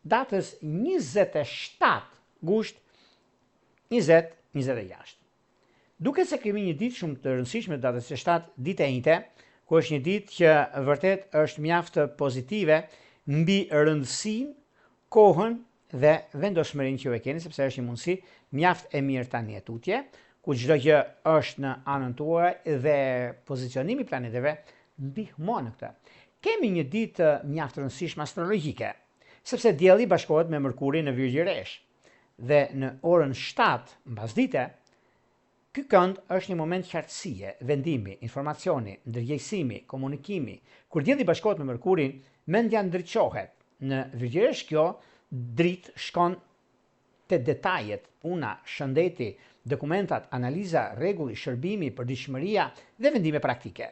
datës 27 gusht 2026. Duke se kemi një ditë shumë të rëndësishme datës 27, ditë e njëjte, ku është një ditë që vërtet është mjaft pozitive mbi rëndësinë, kohën dhe vendosmërinë që ju e keni, sepse është një mundësi mjaft e mirë tani e tutje, ku çdo gjë është në anën tuaj dhe pozicionimi i planeteve ndihmon në këtë. Kemi një ditë mjaft rëndësishme astrologjike, sepse dielli bashkohet me Mërkurin në Virgjëresh. Dhe në orën 7 mbasdite, ky kënd është një moment qartësie, vendimi, informacioni, ndërgjegjësimi, komunikimi. Kur dielli bashkohet me Mërkurin, mendja ndriçohet. Në Virgjëresh kjo dritë shkon te detajet, puna, shëndeti, dokumentat, analiza, rregulli, shërbimi, përditshmëria dhe vendime praktike.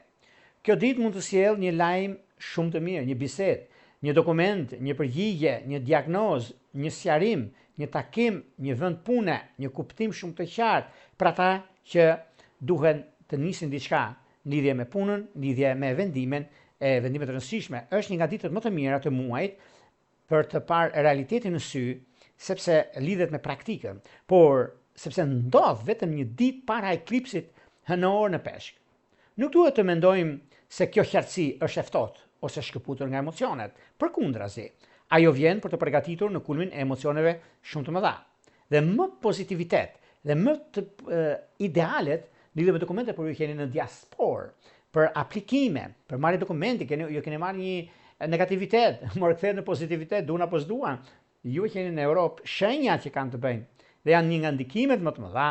Kjo ditë mund të sjellë një lajm shumë të mirë, një bisedë, një dokument, një përgjigje, një diagnozë, një sqarim, një takim, një vend pune, një kuptim shumë të qartë për ata që duhen të nisin diçka në lidhje me punën, në lidhje me vendimet të rëndësishme. Është një nga ditët më të mira të muajit për të parë realitetin në sy, sepse lidhet me praktikën, por sepse ndodh vetëm një ditë para eklipsit hënor në Peshk. Nuk duhet të mendojmë se kjo qartësi është e ftohtë ose shkëputur nga emocionet. Përkundrazi, ajo vjen për të përgatitur në kulmin e emocioneve shumë të mëdha. Dhe më pozitivitet dhe më të idealet lidhur me dokumente por ju keni në diasporë, për aplikime, për marrje dokumenti, ju keni marrë një negativitet, morë kthehet në pozitivitet, duan apo s'duan. Ju keni në Europë shenjat që kanë të bëjnë dhe janë një nga ndikimet më të mëdha.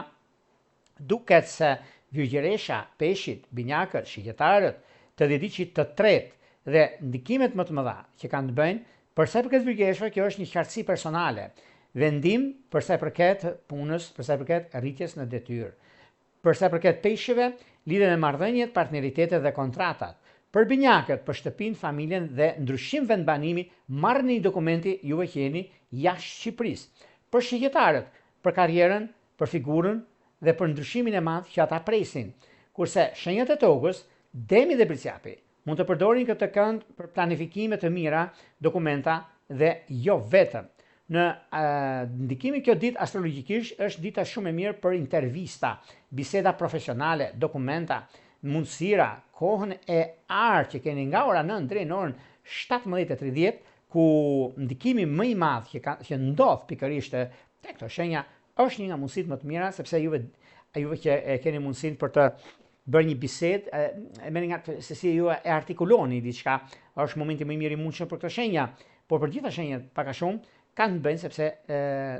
Duket se Virgjëresha, Peshqit, Binjakët, Shigjetarët, të dhjetëçit të tretë dhe ndikimet më të mëdha që kanë të bëjnë, për sa i përket Virgjëreshve, kjo është një qartësi personale, vendim për sa i përket punës, për sa i përket rritjes në detyrë. Për sa i përket Peshqeve, lidhen me marrëdhëniet, partneritetet dhe kontratat. Për Binjakët, për shtëpinë, familjen dhe ndryshim vendbanimi, marrni dokumenti ju e keni jashtë Shqipërisë. Për Shigjetarët, për karrierën, për figurën dhe për ndryshimin e madh që ata presin. Kurse shenjat e tokës, Demi dhe Bërciapi, mund të përdorin këtë kënd për planifikime të mira, dokumenta dhe jo vetëm. Në ndikimin kjo ditë astrologjikisht është dita shumë e mirë për intervista, biseda profesionale, dokumenta, mundësira, kohën e artë që keni nga ora 9 deri në orën 17:30, ku ndikimi më i madh që ndodh pikërisht tek këto shenja është një nga mundësitë më të mira, sepse juve që keni mundësinë për të bërë një bisedë, merrni nga se si ju e artikuloni diçka, është momenti më i mirë i mundshëm për këto shenja, por për gjitha shenjat pak a shumë kanë të bëjnë sepse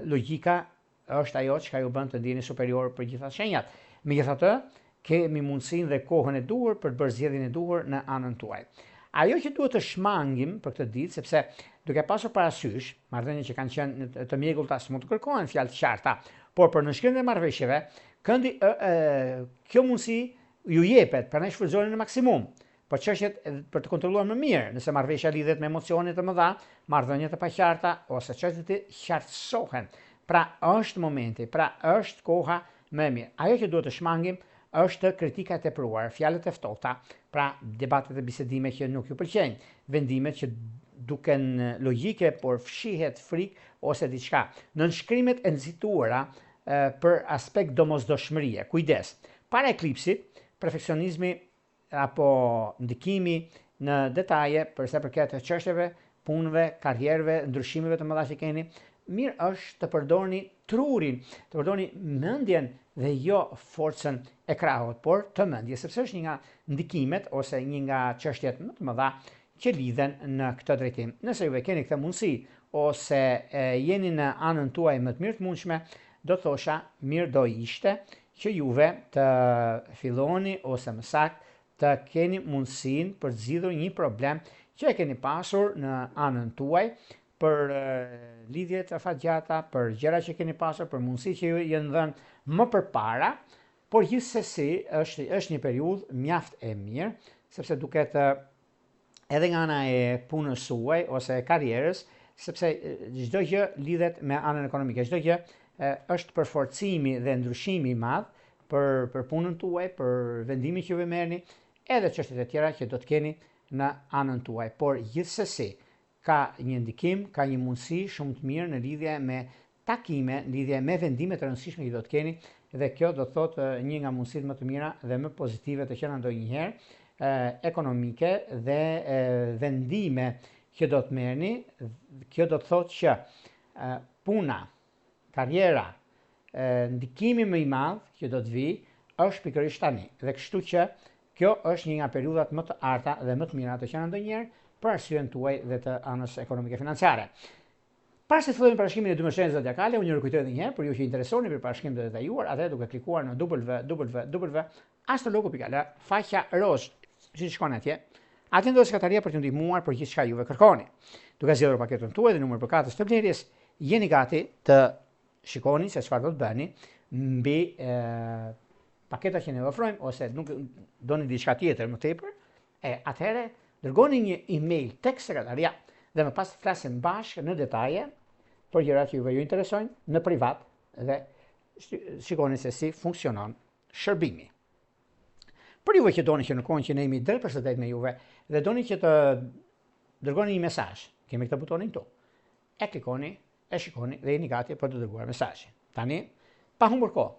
logjika është ajo që ju bën të ndjeni superior për gjitha shenjat. Megjithatë, kemi mundësinë dhe kohën e duhur për të bërë zgjedhjen e duhur në anën tuaj. Ajo që duhet të shmangim për këtë ditë, sepse duke pasur parasysh marrëdhëniet që kanë qenë të mjegullta, mund të kërkohen fjalë të qarta, por për nënshkrimin e marrëveshjeve, kjo mundësi ju jepet, prandaj shfrytëzoni në maksimum. Por çështjet për të kontrolluar më mirë, nëse marrëveshja lidhet me emocione të mëdha, marrëdhënie të paqarta ose çështjet të qartësohen. Pra është momenti, pra është koha më e mirë. Ajo që duhet të shmangim është kritika e tepruar, fjalët e ftohta, pra debatet e bisedime që nuk ju pëlqejnë, vendimet që duken logjike por fshihet frikë ose diçka. Nënshkrimet e nxituara për aspekt domosdoshmërie, kujdes. Para eklipsit, perfeksionizmi apo ndikimi në detaje për sa përket çështjeve, punëve, karrierëve, ndryshimeve të mëdha që keni, mirë është të përdorni trurin, të përdorni mendjen dhe jo forcën e krahut, por të mendjes, sepse është një nga ndikimet ose një nga çështjet më të mëdha që lidhen në këtë drejtim. Nëse juve keni këtë mundësi ose jeni në anën tuaj më të mirë të mundshme, do të thosha mirë do ishte që juve të filloni ose më saktë të keni mundësinë për të zgjidhur një problem që e keni pasur në anën tuaj, për lidhje të afatgjata, për gjëra që keni pasur, për mundësi që ju janë dhënë më përpara, por gjithsesi është një periudhë mjaft e mirë, sepse duket edhe nga ana e punës suaj ose e karrierës, sepse çdo gjë lidhet me anën ekonomike, çdo gjë është përforcimi dhe ndryshimi i madh për punën tuaj, për vendimin që ju merrni, edhe çështjet e tjera që do të keni në anën tuaj. Por gjithsesi, ka një ndikim, ka një mundësi shumë të mirë në lidhje me takime, në lidhje me vendime të rëndësishme që do të keni, dhe kjo do të thotë një nga mundësitë më të mira dhe më pozitive të qenë ndonjëherë ekonomike dhe vendime që do të merrni. Kjo do të thotë që puna, karriera, ndikimi më i madh që do të vijë është pikërisht tani. Dhe kështu që kjo është një nga periudhat më të arta dhe më të mira të qenë ndonjëherë për arsyen tuaj dhe të anës ekonomike financiare. Para se të fillojmë parashikimin e 12 shenjave zodiakale, unë ju rikujtoj edhe një herë për ju që interesoni për parashikim të detajuar, atëherë duke klikuar në www.astrologu.al, faqja roz, siç shkon atje. Atje ndodhet sekataria për t'ju ndihmuar për gjithçka juve kërkoni. Duke zgjedhur paketën tuaj dhe numër përkatës të blerjes, jeni gati të shikoni se çfarë do të bëni mbi paketat që ne ofrojmë, ose nuk doni diçka tjetër më tepër, atëherë dërgoni një email tek sekataria dhe më pas të flasim bashkë në detaje për gjërat që juve ju interesojnë në privat dhe shikoni se si funksionon shërbimi. Për juve që doni që në kohën që ne jemi drejtpërshtatjet me juve dhe doni që të dërgoni një mesazh, kemi këtë butonin këtu. E klikoni, e shikoni dhe jeni gati për të dërguar mesazhin. Tani, pa humbur kohë,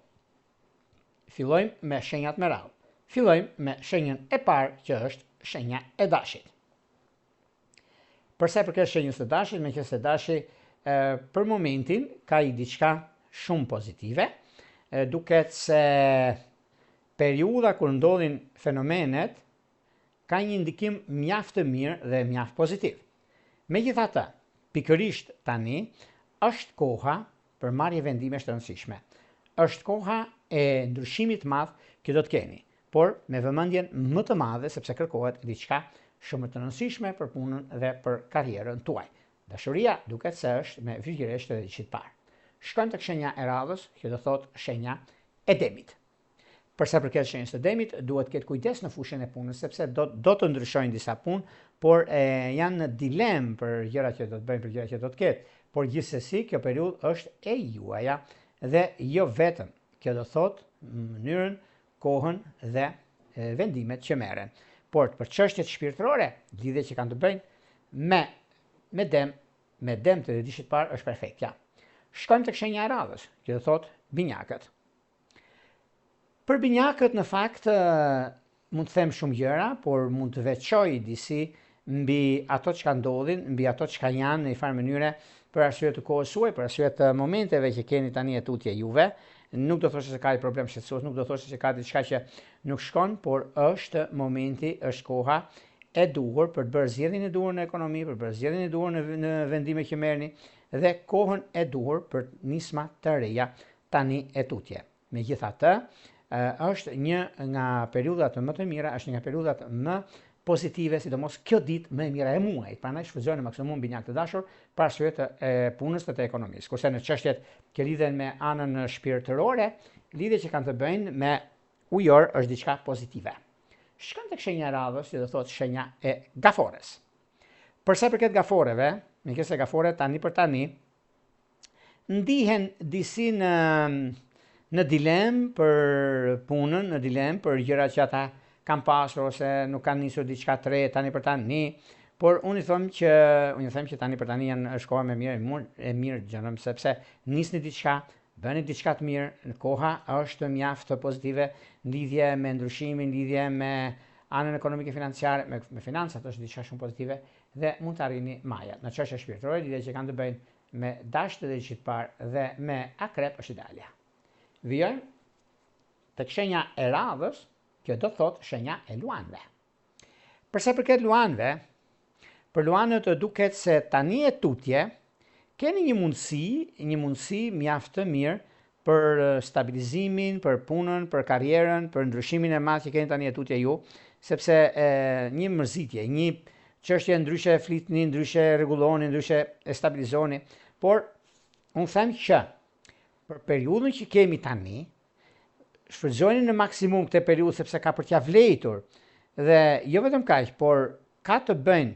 fillojmë me shenjat me radhë. Fillojmë me shenjën e parë që është shenja e dashit. Përsa i përket shenjës së dashit, meqenëse dashi për momentin ka i diçka shumë pozitive, duket se periudha kur ndodhin fenomenet ka një ndikim mjaft të mirë dhe mjaft pozitiv. Megjithatë, pikërisht tani është koha për marrje vendimesh të rëndësishme. Është koha e ndryshimit të madh që do të keni, por me vëmendjen më të madhe sepse kërkohet diçka shumë të rëndësishme për punën dhe për karrierën tuaj. Dashuria duket se është me vigjiresht të diçit parë. Shkojmë tek shenja e radhës, që do thotë shenja e demit. Përsa përket shenjës së demit, duhet ketë kujdes në fushën e punës, sepse do të ndryshojnë disa punë, por janë në dilemë për gjërat që do të bëjnë, për gjërat që do të ketë. Por gjithsesi, kjo periudhë është e juaja dhe jo vetëm. Kjo do thotë mënyrën, kohën dhe vendimet që merren. Por për çështjet shpirtërore, lidhje që kanë të bëjnë me dem të ditëshit parë është perfektja. Shkojmë tek shenja e radhës, që do thotë binjakët. Për binjakët në fakt mund të them shumë gjëra, por mund të veçoj disi mbi ato që ndodhin, mbi ato që janë në një farë mënyre për arsye të kohës suaj, për arsye të momenteve që keni tani e tutje juve. Nuk do thoshe se ka problem shqetësues, nuk do thoshe se ka diçka që nuk shkon, por është momenti, është koha e duhur për të bërë zgjedhjen e duhur në ekonomi, për të bërë zgjedhjen e duhur në vendime që merrni dhe kohën e duhur për nisma të reja tani e tutje. Megjithatë, është një nga periudhat më të mira, është një nga periudhat më pozitive, sidomos kjo ditë më e mira e muajit. Prandaj shfrytëzoni në maksimum binjak të dashur për arsye të punës dhe të ekonomisë. Kurse në çështjet që lidhen me anën shpirtërore, lidhjet që kanë të bëjnë me ujor është diçka pozitive. Shkojmë tek shenja e radhës, që do thotë shenja e gafores. Përsa përket gaforeve, meqenëse gaforet tani për tani ndihen disi në dilemë për punën, në dilemë për gjërat që ata kanë pasur ose nuk kanë nisur diçka të re tani për tani, por unë i them që tani për tani është koha më e mirë gjënëm, sepse nisni diçka, bëni diçka të mirë, në koha është mjaft pozitive në lidhje me ndryshimin, në lidhje me anën ekonomike financiare, me financat është diçka shumë pozitive dhe mund të arrini majat. Në çështje shpirtërore, lidhje që kanë të bëjnë me dashët e ditëshit parë dhe me akrep është ideale. Vijojmë tek shenja e radhës, kjo do thotë shenja e luanëve. Përsa përket luanëve, për luanët duket se tani e tutje keni një mundësi mjaft të mirë për stabilizimin, për punën, për karrierën, për ndryshimin e madh që keni tani e tutje ju, sepse një mërzitje, një çështje ndryshe flitni, ndryshe rregulloni, ndryshe e stabilizoni, por unë them që për periudhën që kemi tani, shfrytëzoni në maksimum këtë periudhë sepse ka për t'ia vlejtur dhe jo vetëm kaq, por ka të bëjnë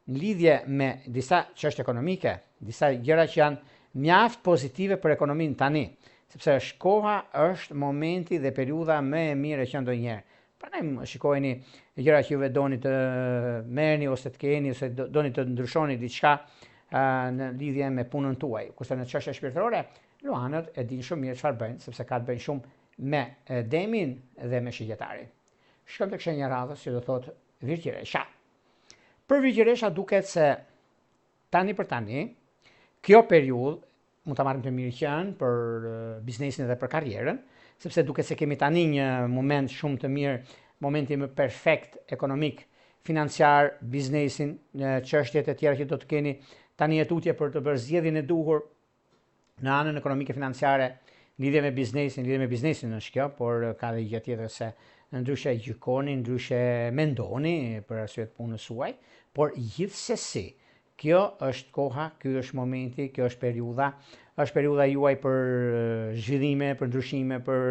në lidhje me disa çështje ekonomike, disa gjëra që janë mjaft pozitive për ekonominë tani, sepse është koha, është momenti dhe periudha më e mirë që ndonjëherë. Prandaj shikojeni gjëra që juve doni të merrni ose të keni ose doni të ndryshoni diçka në lidhje me punën tuaj. Kurse në çështje shpirtërore, luanët e dinë shumë mirë çfarë bëjnë, sepse ka të bëjnë shumë me demin dhe me shigjetarin. Shkojmë tek shenja radhës që do thotë Virgjëresha. Për Virgjëresha duket se tani për tani, kjo periudhë mund ta marrim të mirë qenë për biznesin dhe për karrierën, sepse duket se kemi tani një moment shumë të mirë, momenti më perfekt ekonomik, financiar, biznesin, çështjet e tjera që do të keni tani e tutje për të bërë zgjedhjen e duhur në anën ekonomike financiare, lidhje me biznesin është kjo, por ka dhe gjë tjetër se ndryshe gjykoni, ndryshe mendoni për arsye të punës suaj, por gjithsesi kjo është koha, ky është momenti, kjo është periudha juaj për zhvillime, për ndryshime, për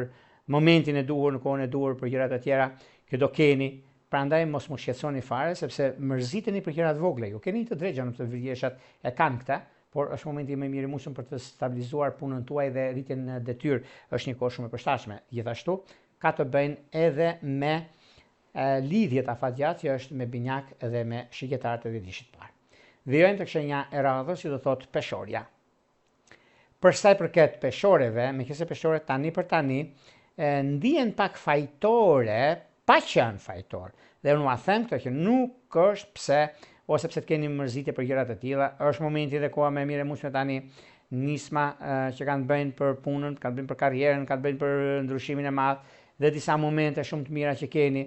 momentin e duhur, në kohën e duhur, për gjërat e tjera që do keni. Prandaj mos më shqetësoni fare, sepse mërziteni për gjërat vogla. Ju keni të drejtë në të Virgjëreshat e kanë këta, por është momenti më i mirë mundshëm për të stabilizuar punën tuaj dhe rritjen në detyrë. Është një kohë shumë e përshtatshme. Gjithashtu ka të bëjnë edhe me lidhjet afatgjatë që është me binjak dhe me shigjetarët e ditëshit parë. Vijojmë tek shenja e radhës që do thotë peshorja. Për sa i përket peshoreve, meqenëse peshorët tani për tani ndihen pak fajtore, pa qenë fajtor. Dhe unë them këtë që nuk është pse ose pse të keni mërzitje për gjërat e tilla, është momenti dhe koha më e mirë e mundshme tani nisma që kanë të bëjnë për punën, kanë të bëjnë për karrierën, kanë të bëjnë për ndryshimin e madh dhe disa momente shumë të mira që keni.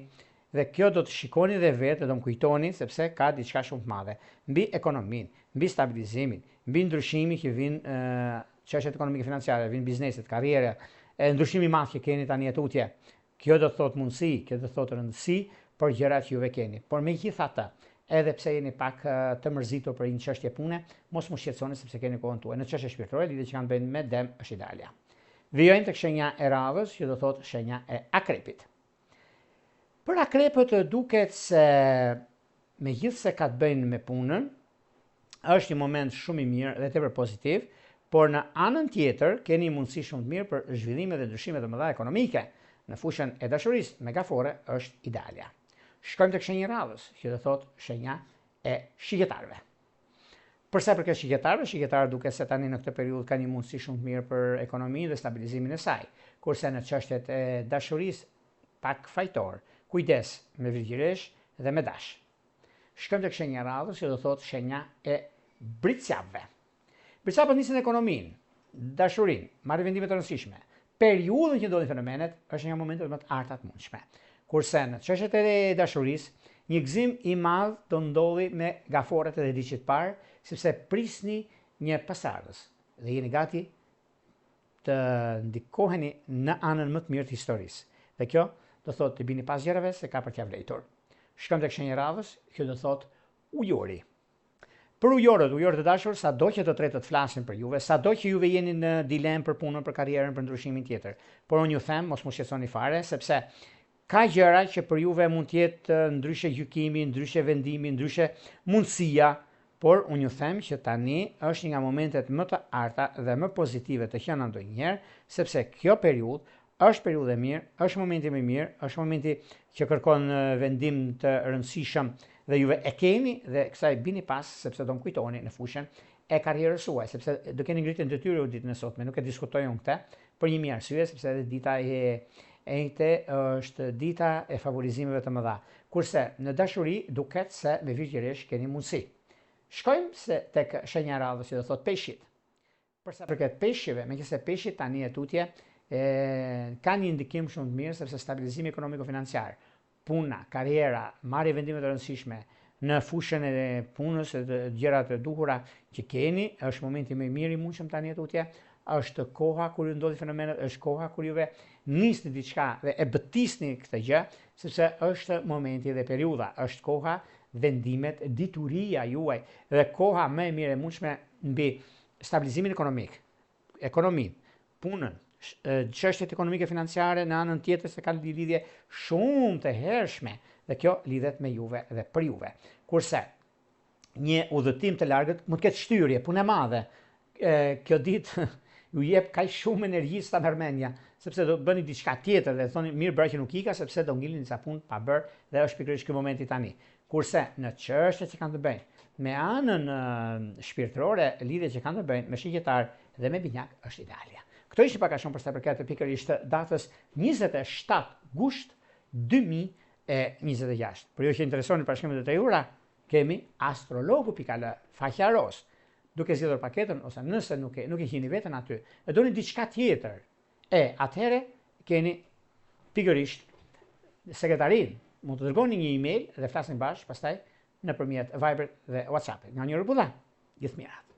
Dhe kjo do të shikoni dhe vetë, do më kujtoni, sepse ka diçka shumë të madhe. Mbi ekonominë, mbi stabilizimin, mbi ndryshimin që vinë çështjet ekonomike financiare, vinë bizneset, karriera, ndryshimi i madh që keni tani tutje. Kjo do të thotë mundësi, kjo do të thotë rëndësi për gjërat që juve keni. Por megjithatë, edhe pse jeni pak të mërzitur për një çështje pune, mos më shqetësoni sepse keni kohën tuaj. Në çështje shpirtërore, lidhje që kanë bëjnë me dem është ideale. Vijojmë tek shenja e radhës, që do thotë shenja e akrepit. Për akrepët duket se megjithse ka të bëjnë me punën, është një moment shumë i mirë dhe tepër pozitiv, por në anën tjetër keni mundësi shumë të mirë për zhvillime dhe ndryshime të mëdha ekonomike. Në fushën e dashurisë megafore është idealja. Shkojmë tek shenja e radhës, që do thotë shenja e shigjetarëve. Për sa i përket shigjetarëve, shigjetarët duket se tani në këtë periudhë kanë një mundësi shumë të mirë për ekonominë dhe stabilizimin e saj, kurse në çështjet e dashurisë pak fajtor. Kujdes me Virgjëresh dhe me dash. Shkojmë tek shenja e radhës, që do thotë shenja e britsjapëve. Britsjapët nisin ekonominë, dashurinë, marrin vendime të rëndësishme. Periudhën që ndodhin fenomenet është një moment më të arta të mundshme. Kurse në çështjet e dashurisë, një gëzim i madh do ndodhi me gaforet e ditëshit parë, sepse prisni një pasardhës dhe jeni gati të ndikoheni në anën më të mirë të historisë. Dhe kjo do thotë të bini pas gjërave se ka për t'ia vlejtur. Shkojmë tek shenja e radhës, që do thotë ujori. Për ujorët e dashur, sado që të tretët flasin për juve, sado që juve jeni në dilemë për punën, për karrierën, për ndryshimin tjetër. Por unë ju them, mos më shqetësoni fare, sepse ka gjëra që për juve mund të jetë ndryshe gjykimi, ndryshe vendimi, ndryshe mundësia, por unë ju them që tani është një nga momentet më të arta dhe më pozitive të qenë ndonjëherë, sepse kjo periudhë është periudhë e mirë, është momenti më i mirë, është momenti që kërkon vendim të rëndësishëm dhe juve e keni dhe kësaj bini pas sepse do më kujtoni në fushën e karrierës suaj, sepse do keni ngritjen detyrë ditën e sotme, nuk e diskutoj unë këtë, për një mirë arsye, sepse edhe dita e njëjtë është dita e favorizimeve të mëdha. Kurse në dashuri duket se me Virgjëresh keni mundësi. Shkojmë tek shenja e radhës që do thotë peshqit. Për sa përket peshqive, meqenëse peshqit tani e tutje ka një ndikim shumë të mirë sepse stabilizimi ekonomiko-financiar, puna, karriera, marrje vendime të rëndësishme në fushën e punës e të gjërat e duhura që keni, është momenti më i mirë i mundshëm tani tutje, është koha kur ju ndodhi fenomenet, është koha kur juve nisni diçka dhe e bëtisni këtë gjë, sepse është momenti dhe periudha, është koha, vendimet, dituria juaj dhe koha më e mirë e mundshme mbi stabilizimin ekonomik, ekonominë, punën, çështjet ekonomike financiare në anën tjetër se kanë lidhje shumë të hershme dhe kjo lidhet me juve dhe për juve. Kurse një udhëtim të largët mund të ketë shtyrje, punë e madhe. Kjo ditë ju jep kaq shumë energji sa mërmendja, sepse do bëni diçka tjetër dhe thoni mirë bëra që nuk ika sepse do ngilni disa punë pa bërë dhe është pikërisht ky momenti tani. Kurse në çështjet që kanë të bëjnë me anën shpirtërore, lidhjet që kanë të bëjnë me shigjetar dhe me binjak është idealja. Këto ishin pak a shumë për sa i përket pikërisht datës 27 gusht 2026. Për ju që interesoni parashikimet e tejura, kemi astrologu.al faqja ros. Duke zgjedhur paketën ose nëse nuk e gjeni veten aty, e doni diçka tjetër, atëherë keni pikërisht sekretarin. Mund të dërgoni një email dhe flasin bashkë pastaj nëpërmjet Viber dhe WhatsApp. Nga një rrugë, gjithë mirat.